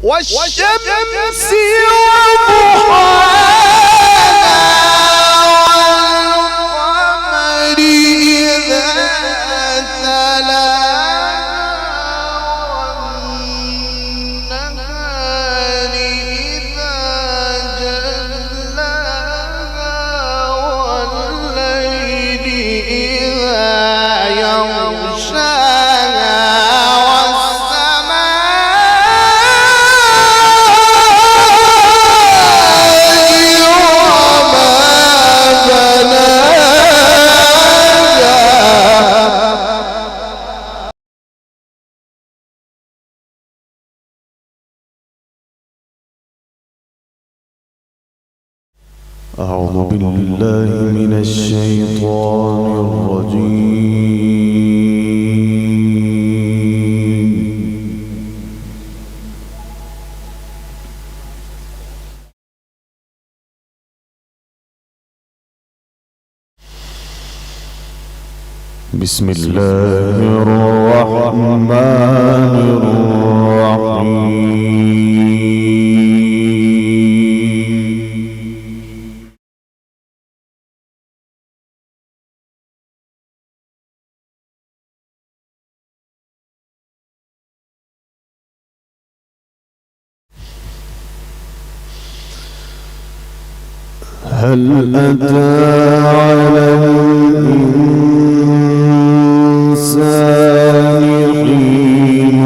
والشمس وضحاها والقمر إذا تلاها والنهار إذا جلاها والليل إذا يغشاها أعوذ بالله من الشيطان الرجيم. بسم الله الرحمن الرحيم. هل أتى على الإنسان حين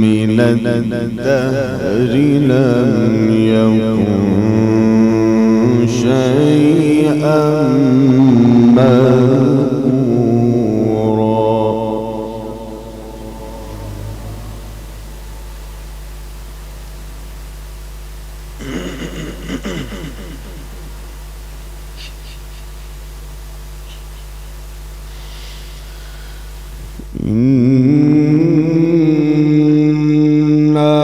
من الدهر لم يكن شيئا مذكورا. إنا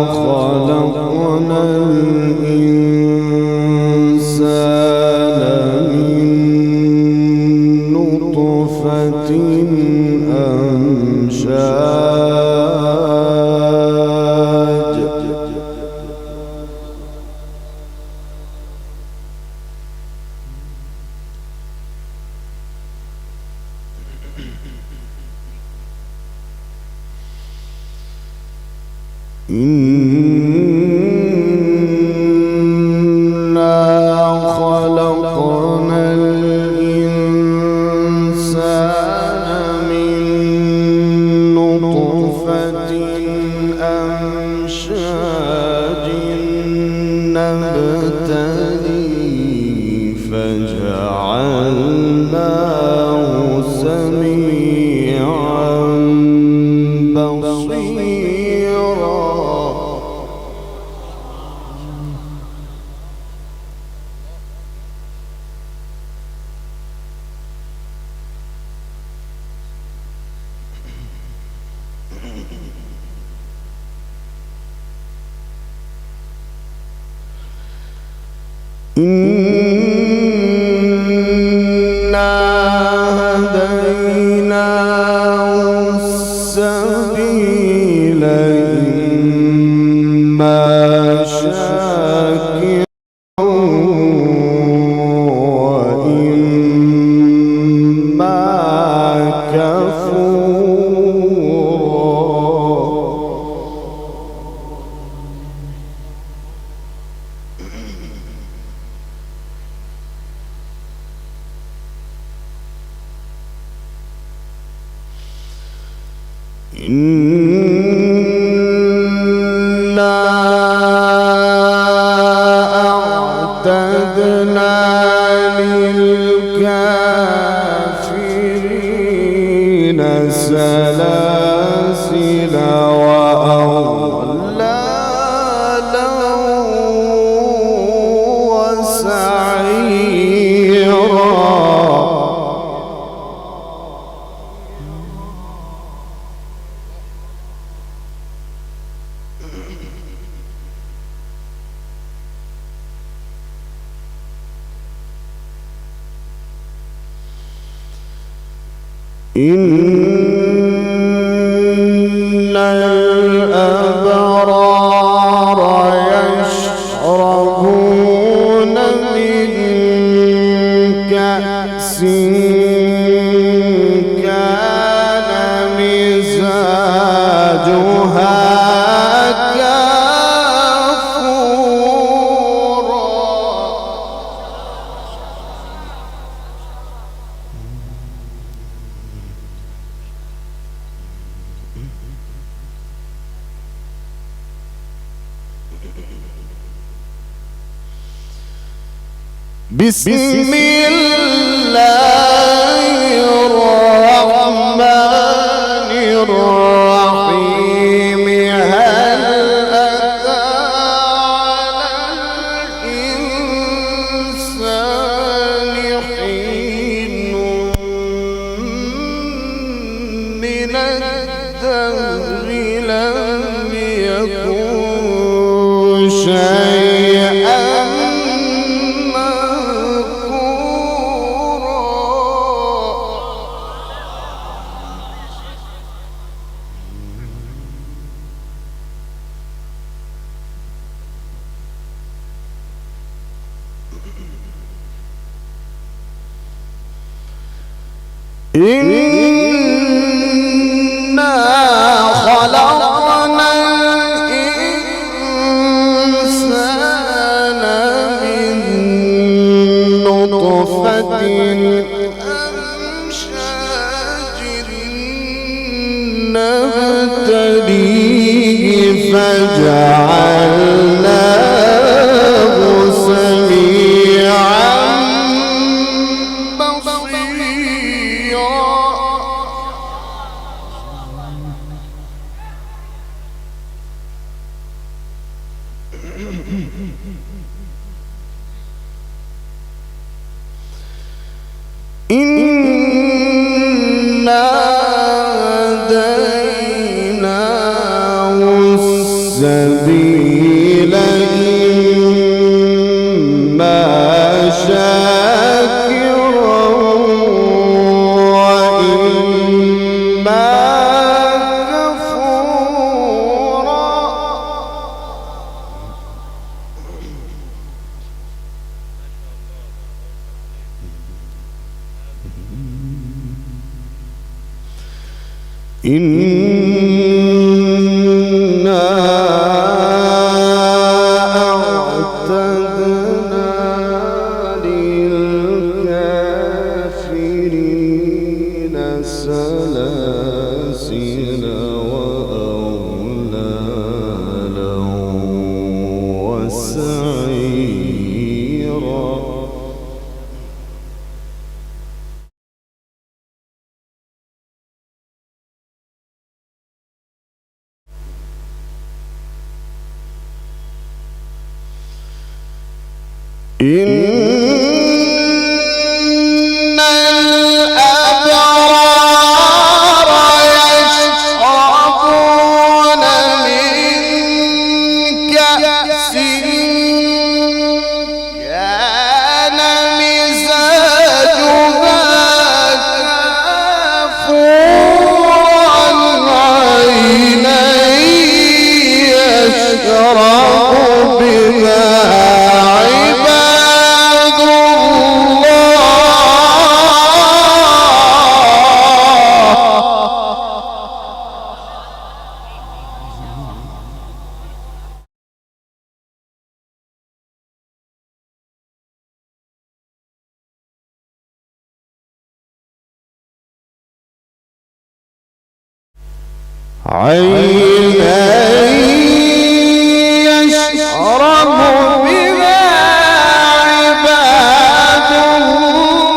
خلقنا الإنسان من نطفة أمشاج إنا خلقنا الإنسان من نطفة أمشاج نبتليه فجعلناه سميعا بصيرا. إنا هديناه السبيل إما شاكرا وإما كفورا. إنا أعتدنا للكافرين سلاسل وأغلالا وسعيرا. إنا الأبرار يشربون من كأس كان مزاجها بسم الله الرحمن الرحيم هل أتى على الإنسان حين من الدهر لم يكن شيئا إنا خلقنا الإنسان من نطفة أمشاج نبتليه فجعلناه سميعا إنا هديناه السبيل إما شاكرا وإما كفورا إنا أعتدنا للكافرين سلاسل وأغلالا وسعيرا إن الأبرار يشربون من كأس كان مزاجها كافورا عينا يشرب بها عينا يشرب بها عباد الله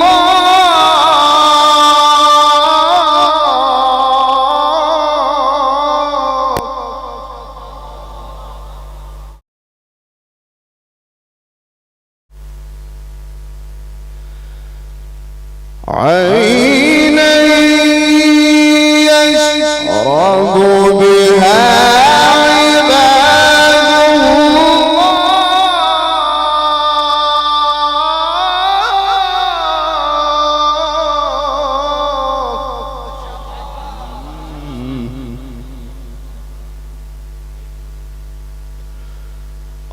عينا يشرب بها عباد الله.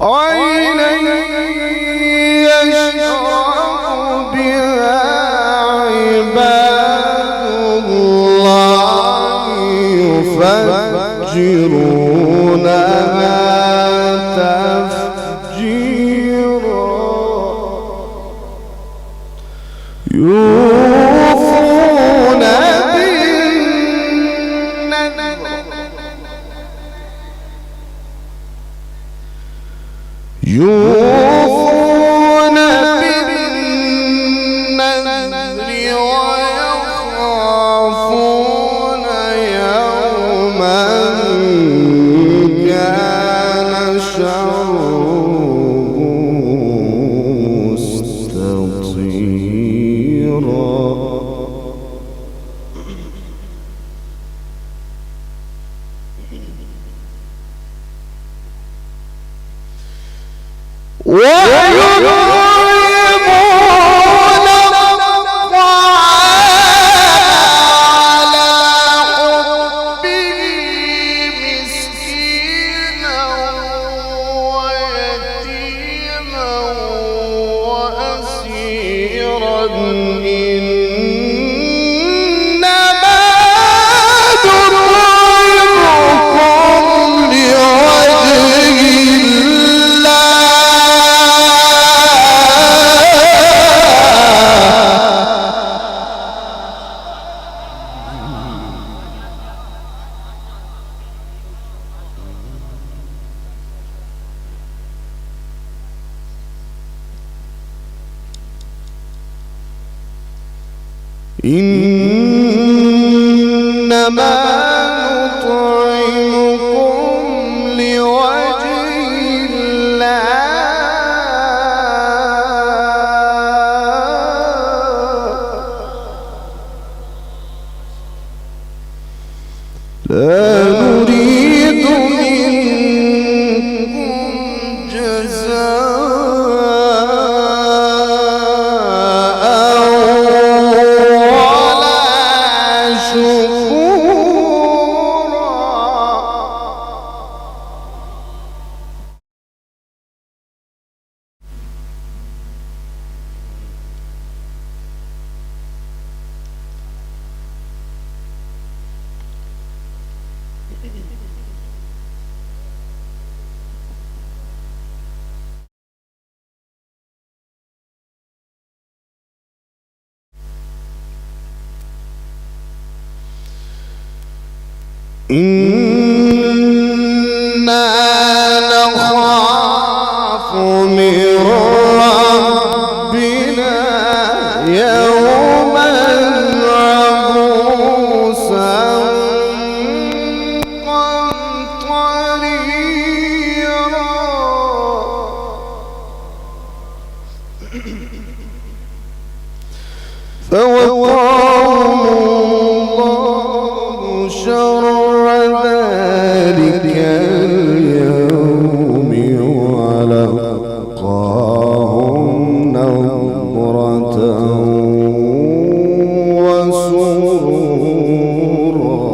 عينا يشرب بها عباد الله يفجرونها تفجيرا يوفون بالنذر ويخافون يوما كان شره مستطيرا ويطعمون الطعام على حبه مسكينا ويتيما وأسيرا إنما نطعمكم لوجه إنما نطعمكم لوجه الله لا نريد منكم جزاء ولا شكورا إنا نخاف من ربنا يوما عبوسا قمطريرا فوقاهم الله شر ذلك اليوم ولقاهم نضرة وسرورا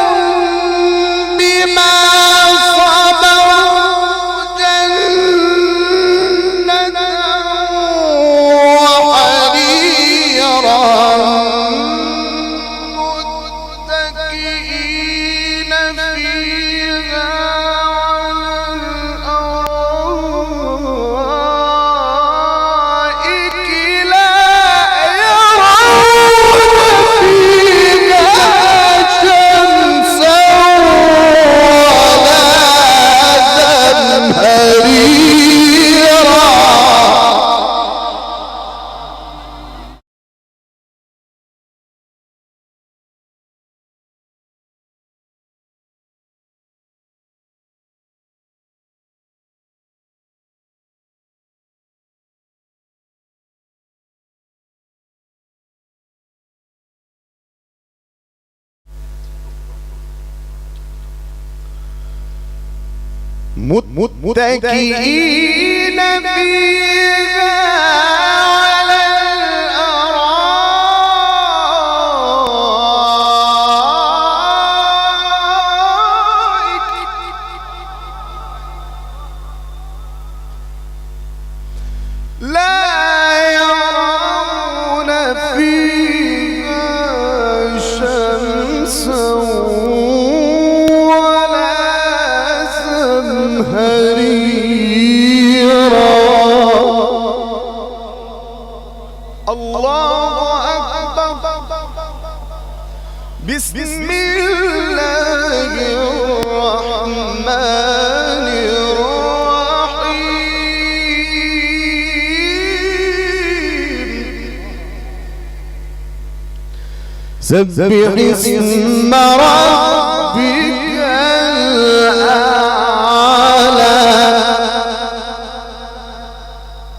وجزاهم بما صبروا جنة وحريرا متكئين فيها على الأرائك لا يرون فيها شمسا ولا زمهريرا متكئين فيها بسم الله الرحمن الرحيم سبح اسم ربك الأعلى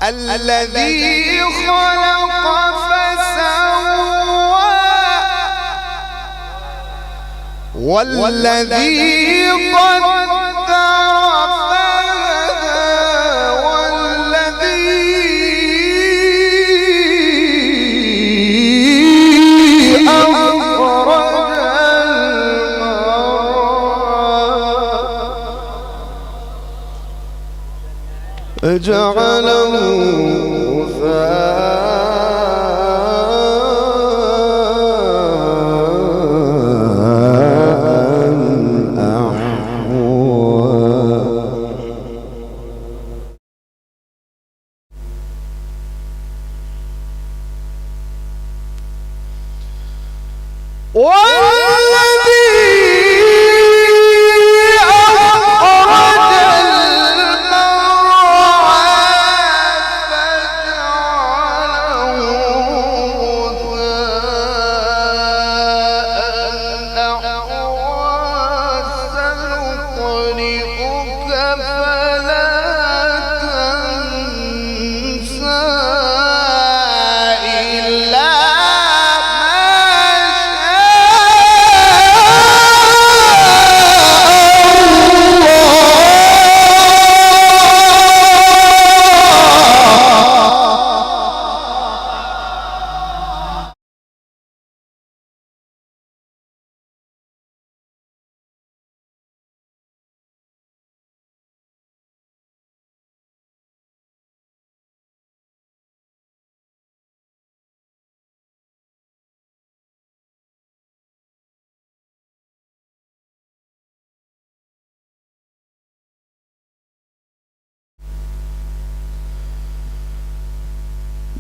الذي خلق فسوى والذي قدر فهدى والذي أخرج المرعى فجعله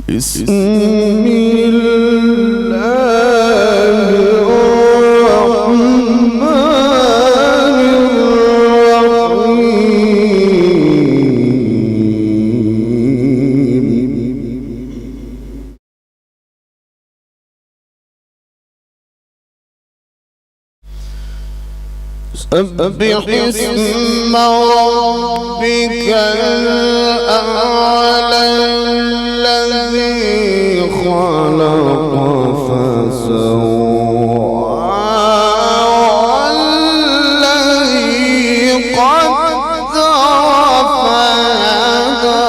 بسم الله الرحمن الرحيم سبح اسم ربك الأعلى الذي خلق فسوى والذي قدر فهدى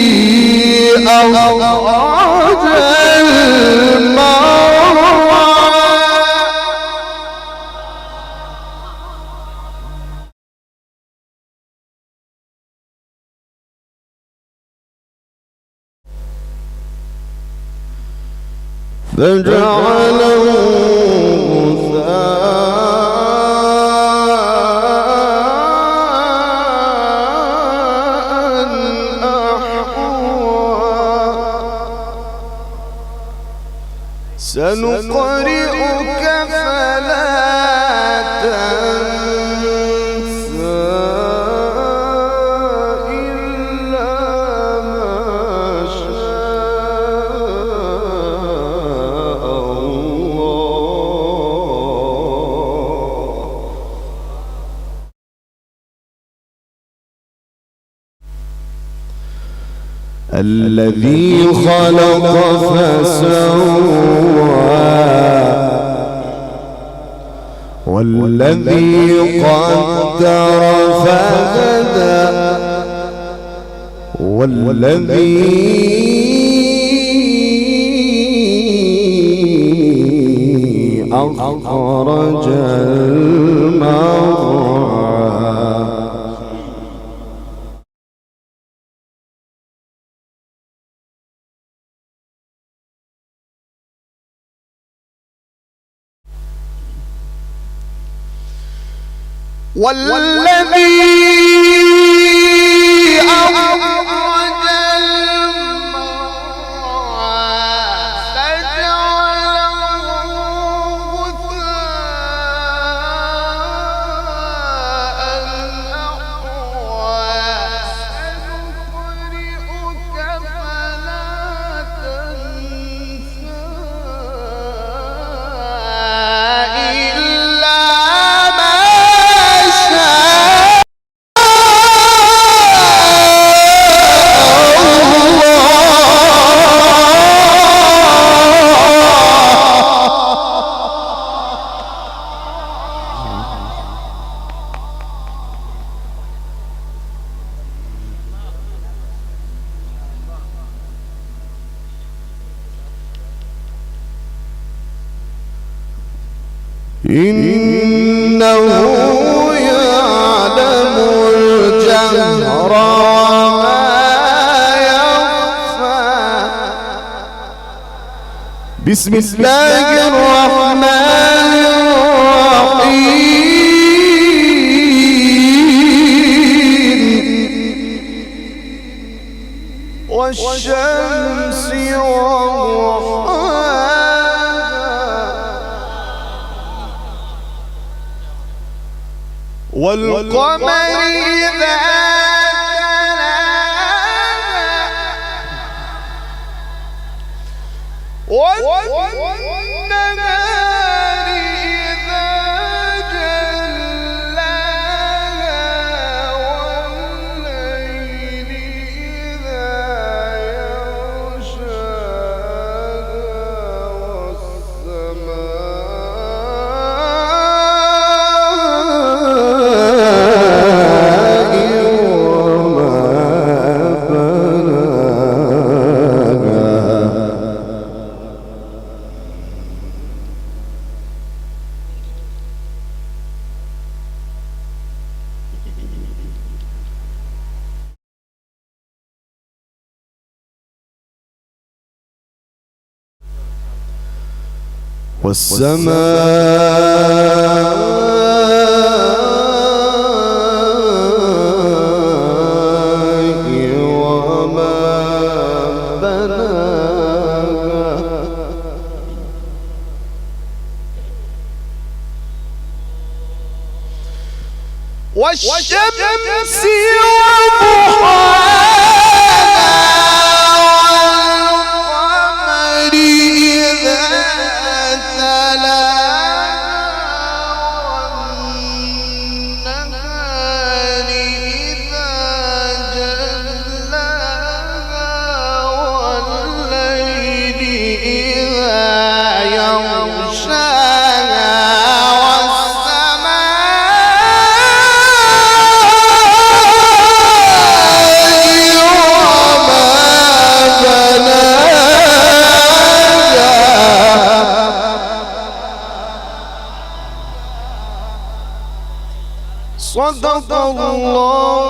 والذي أخرج فجعله غثاء أحوى سنقرئك فلا تنسى إلا ما شاء الله الذي خلق فسوى والذي قدر فهدى والذي أخرج المرعى والذي أخرج المرعى إنه يعلم الجهر وما يخفى. بسم الله الرحمن الرحيم والشمس والقمر إذا تلاها والنهار إذا جلاها والليل إذا يغشاها والسماء وما بناها والشمس وضحاها والقمر إذا والنهار إذا جلاها والليل إذا يغشاها والسماء صدق الله